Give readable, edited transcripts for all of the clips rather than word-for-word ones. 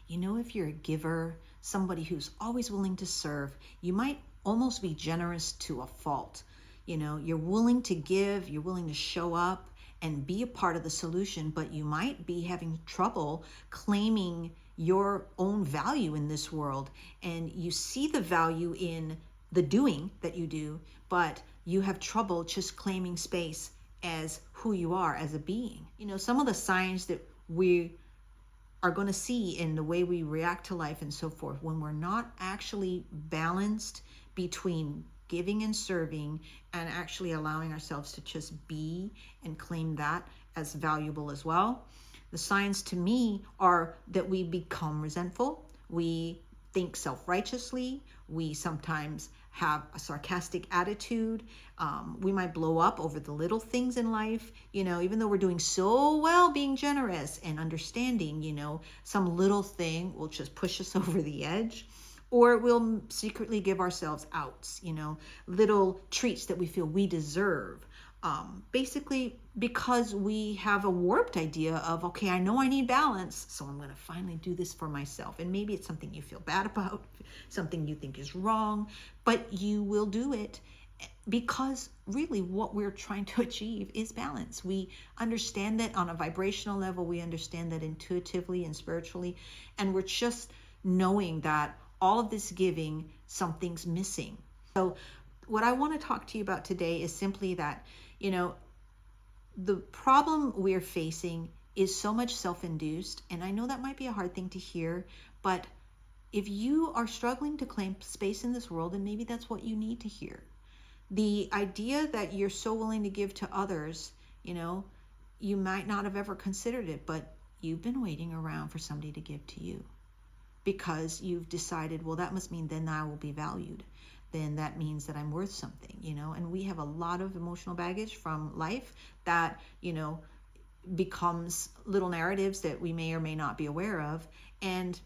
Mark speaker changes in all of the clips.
Speaker 1: You know, if you're a giver, somebody who's always willing to serve, you might almost be generous to a fault. You know, you're willing to give, you're willing to show up and be a part of the solution, but you might be having trouble claiming your own value in this world. And you see the value in the doing that you do, but you have trouble just claiming space as who you are as a being. You know, some of the signs that we are going to see in the way we react to life and so forth, when we're not actually balanced between giving and serving and actually allowing ourselves to just be and claim that as valuable as well. The signs to me are that we become resentful, we think self-righteously, we sometimes have a sarcastic attitude, we might blow up over the little things in life, you know, even though we're doing so well being generous and understanding, you know, some little thing will just push us over the edge. Or we'll secretly give ourselves outs, you know, little treats that we feel we deserve. Basically, because we have a warped idea of, okay, I know I need balance, so I'm going to finally do this for myself. And maybe it's something you feel bad about, something you think is wrong, but you will do it because really what we're trying to achieve is balance. We understand that on a vibrational level, we understand that intuitively and spiritually, and we're just knowing that all of this giving, something's missing. So what I want to talk to you about today is simply that, you know, the problem we're facing is so much self-induced. And I know that might be a hard thing to hear, but if you are struggling to claim space in this world, then maybe that's what you need to hear. The idea that you're so willing to give to others, you know, you might not have ever considered it, but you've been waiting around for somebody to give to you, because you've decided, well, that must mean then I will be valued. Then that means that I'm worth something, you know. And we have a lot of emotional baggage from life that, you know, becomes little narratives that we may or may not be aware of. And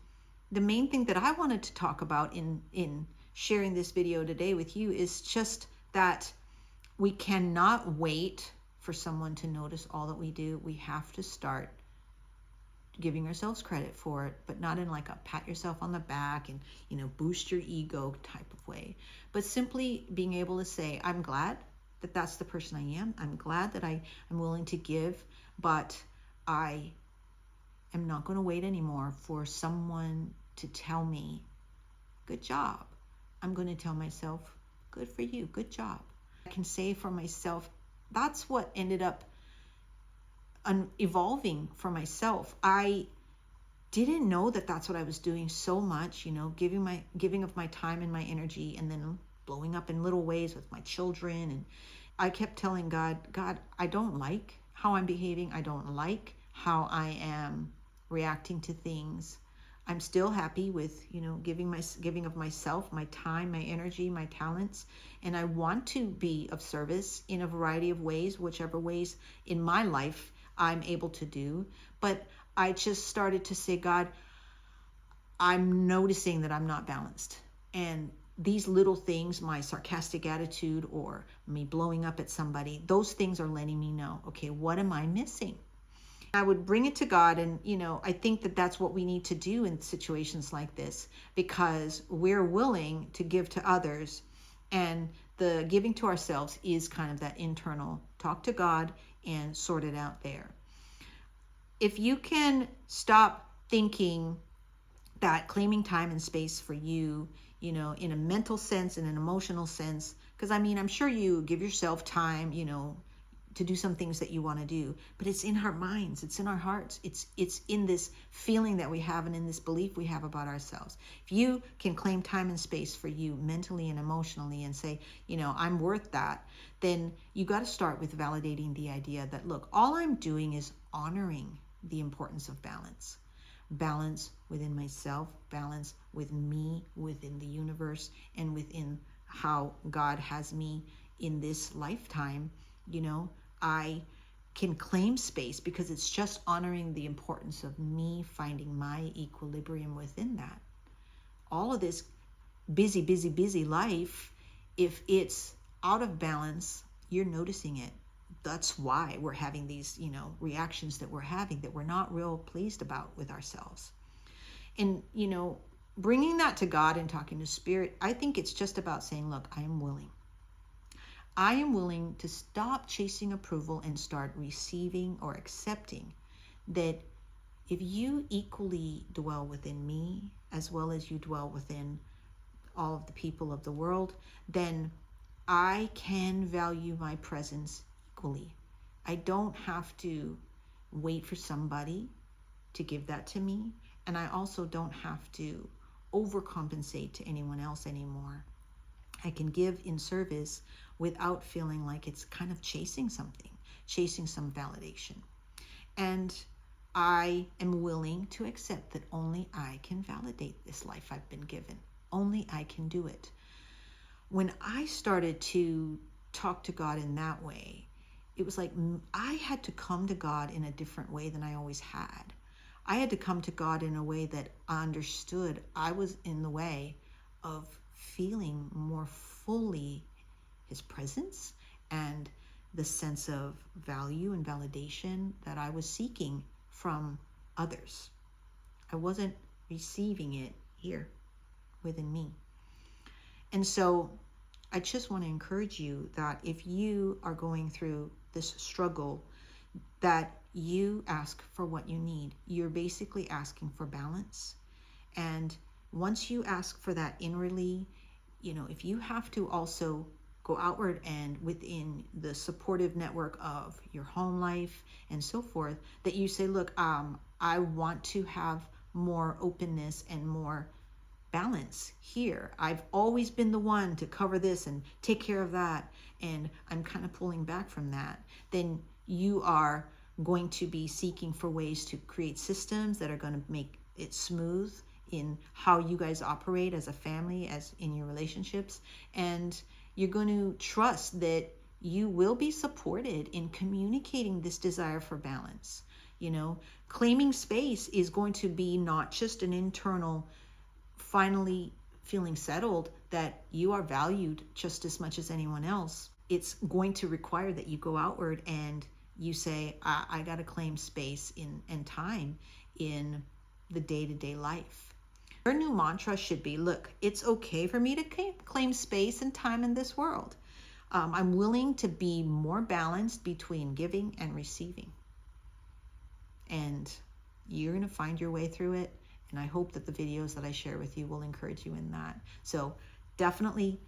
Speaker 1: the main thing that I wanted to talk about in sharing this video today with you is just that we cannot wait for someone to notice all that we do. We have to start giving ourselves credit for it, but not in like a pat yourself on the back and, you know, boost your ego type of way, but simply being able to say, I'm glad that that's the person I am. I'm glad that I'm willing to give, but I am not going to wait anymore for someone to tell me, good job. I'm going to tell myself, good for you, good job. I can say for myself, that's what ended up evolving for myself. I didn't know that that's what I was doing so much, you know, giving of my time and my energy, and then blowing up in little ways with my children. And I kept telling God, I don't like how I'm behaving. I don't like how I am reacting to things. I'm still happy with, you know, giving of myself, my time, my energy, my talents, and I want to be of service in a variety of ways, whichever ways in my life I'm able to do. But I just started to say, God, I'm noticing that I'm not balanced. And these little things, my sarcastic attitude or me blowing up at somebody, those things are letting me know, okay, what am I missing? I would bring it to God. And, you know, I think that that's what we need to do in situations like this, because we're willing to give to others. And the giving to ourselves is kind of that internal talk to God and sort it out there. If you can stop thinking that claiming time and space for you, you know, in a mental sense, in an emotional sense, because I mean, I'm sure you give yourself time, you know, to do some things that you want to do, but it's in our minds, it's in our hearts, it's in this feeling that we have and in this belief we have about ourselves. If you can claim time and space for you mentally and emotionally and say, you know, I'm worth that, then you got to start with validating the idea that, look, all I'm doing is honoring the importance of balance. Balance within myself, balance with me, within the universe, and within how God has me in this lifetime. You know, I can claim space because it's just honoring the importance of me finding my equilibrium within that. All of this busy life, if it's out of balance, you're noticing it. That's why we're having these, you know, reactions that we're having that we're not real pleased about with ourselves. And, bringing that to God and talking to Spirit, I think it's just about saying, look, I am willing. I am willing to stop chasing approval and start receiving or accepting that if you equally dwell within me as well as you dwell within all of the people of the world, then I can value my presence equally. I don't have to wait for somebody to give that to me. And I also don't have to overcompensate to anyone else anymore. I can give in service without feeling like it's kind of chasing something, chasing some validation. And I am willing to accept that only I can validate this life I've been given. Only I can do it. When I started to talk to God in that way, it was like I had to come to God in a different way than I always had. I had to come to God in a way that I understood I was in the way of feeling more fully His presence and the sense of value and validation that I was seeking from others. I wasn't receiving it here within me. And so I just want to encourage you that if you are going through this struggle, that you ask for what you need. You're basically asking for balance. And once you ask for that inwardly, if you have to also go outward and within the supportive network of your home life and so forth, that you say, look, I want to have more openness and more balance here. I've always been the one to cover this and take care of that, and I'm kind of pulling back from that. Then you are going to be seeking for ways to create systems that are going to make it smooth in how you guys operate as a family, as in your relationships. And you're going to trust that you will be supported in communicating this desire for balance. Claiming space is going to be not just an internal, finally feeling settled that you are valued just as much as anyone else. It's going to require that you go outward and you say, I got to claim space and time in the day-to-day life. Your new mantra should be, look, it's okay for me to claim space and time in this world. I'm willing to be more balanced between giving and receiving. And you're going to find your way through it. And I hope that the videos that I share with you will encourage you in that. So definitely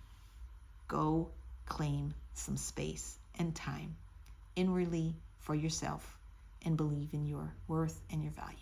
Speaker 1: go claim some space and time inwardly for yourself and believe in your worth and your value.